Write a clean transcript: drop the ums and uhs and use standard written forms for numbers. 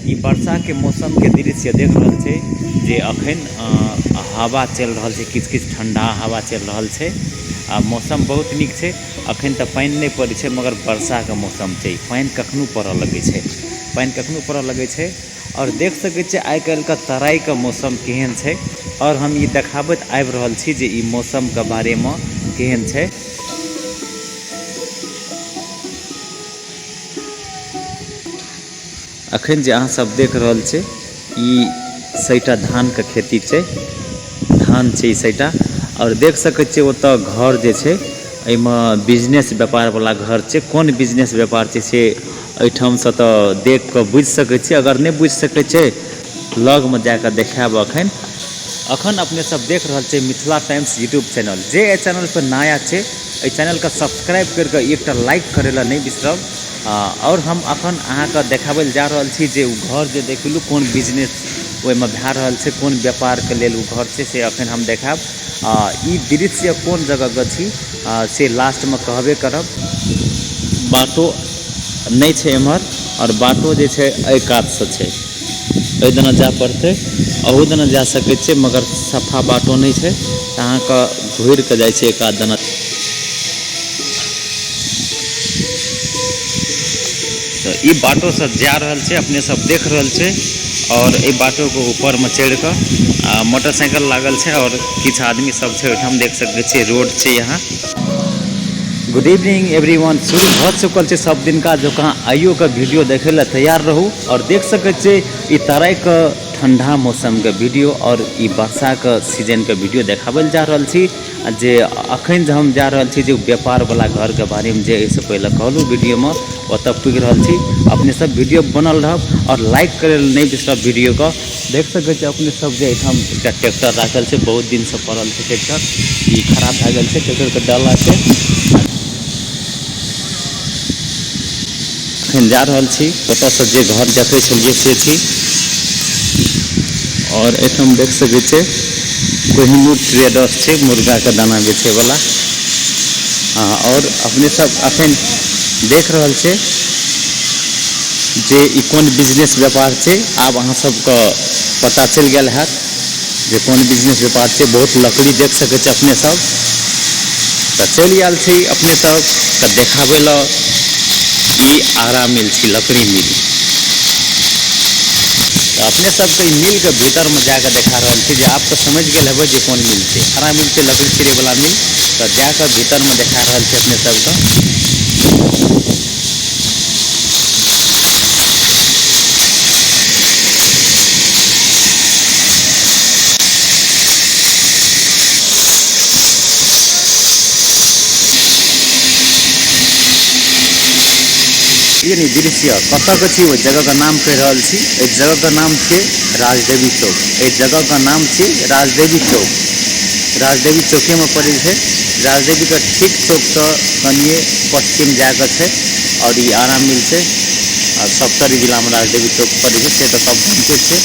ई वर्षा के मौसम के दृश्य देख रहल छे जे अखन हवा चल रहल छे, किछ किछ ठंडा हवा चल रहल छे। मौसम बहुत निक छे। अखन त पानी नहीं पड़े छे मगर वर्षा के मौसम छे। पानी कखनो पड़े लगे छे, पानी कखनो पड़े लगे छे। और देख सके छे आइ काल्हि का तराई का मौसम केहन छे और हम ये देखाबत आबि रहल छी जे ई मौसम के बारे में केहन छे। अखन जे अहाँ सब देख रहल छे ई सैटा धान के खेती छे, धान छे ई सैटा। और देख सके छे ओता घर जे छे एमे बिजनेस व्यापार वाला घर छे। कौन बिजनेस व्यापार छे से एठाम से तो देख के बुझ सके छे। अगर नहीं बुझ सके छे लग में जाकर देखाब। अखन अपने सब देख रहल छे मिथिला टाइम्स यूट्यूब चैनल। जे ए चैनल पर नया छे ए चैनल का सब्सक्राइब करके एकटा लाइक करेला नहीं बिसरब। और हम अखन अहाँ के देखाबल जा रहल छी जे घर जे देखलू कौन बिजनेस ओहि में भै रहल छे, कौन व्यापार के लेल घर छे से अखन हम देखाब। ई दृश्य कौन जगह के छी से लास्ट में कहबे करब। बाटो नहीं छे एम्हर और बाटो जे छे एहि कात से छे, एहि दने जा पड़ते, अहू दने जा सके छे मगर सफा बाटो नहीं छे। अहाँ के घुर के जाय छे एक आध दने। तो ई बाटो से जा रहल छे, अपने सब देख रहल छे। और ए बाटो को ऊपर में चढ़ कर मोटरसाइकिल लागल छे और किछ आदमी सब छे ओठाम देख सके छे। रोड छे यहाँ। Good evening everyone. शुरू भ चुकल छे सब दिन का जो कहाँ आइयो का वीडियो देखे ला तैयार रहू। और देख सके छे ई तराई का ठंडा मौसम के वीडियो और ई वर्षा का सीजन के वीडियो देखाबल जा रहल छी। जे अखन जे हम जा रहल छी जे व्यापार वाला घर के बारे में जे इससे पहले कहलू वीडियो में ओत पुग रहल छी। अपने सब वीडियो बनल रहब और लाइक करे नहीं बिसरब वीडियो को। देख सके छे अपने सब जे एठाम एकटा ट्रैक्टर राखल छे, बहुत दिन से पड़ल छे ट्रैक्टर। ई खराब भ गेल छे, ट्रैक्टर के डाला छे। अखन जा रहल छी ओतऽ से जे घर देखे छलिए से छी। और एठाम देख सके छे कोहिनूर ट्रेडर्स छे, मुर्गा के दाना बेचे वाला। और अपने सब अखन देख रहल छे जे ई कौन बिजनेस व्यापार छे। आब अहाँ सबके पता चल गेल हैत जे कौन बिजनेस व्यापार छे। बहुत लकड़ी देख सके छे अपने सब। तो चल आयल छी अपने सब के देखाबे ला। ई आरा मिल छी, लकड़ी मिल। तो अपने सबके मिल के भीतर में जाकर देखा रहल छी जे आप तो समझ गए हेबे जे कौन मिल छे। आरा मिल छे, लकड़ी चिरे वाला मिल। तो जाकर भीतर में देखा रहल छी अपने सबके। ये नहीं दृश्य कत के छी, वो जगह का नाम कह रहल छी। एक जगह का नाम छे राजदेवी चौक। एक जगह का नाम छे राजदेवी चौक। राजदेवी चौके में पड़े छे। राजदेवी का ठीक चौक से कनिए पश्चिम जाकर छे। और ये आरा मिल छे। और सप्तरी जिला में राजदेवी चौक पड़े छे, से तो सब जानते छे।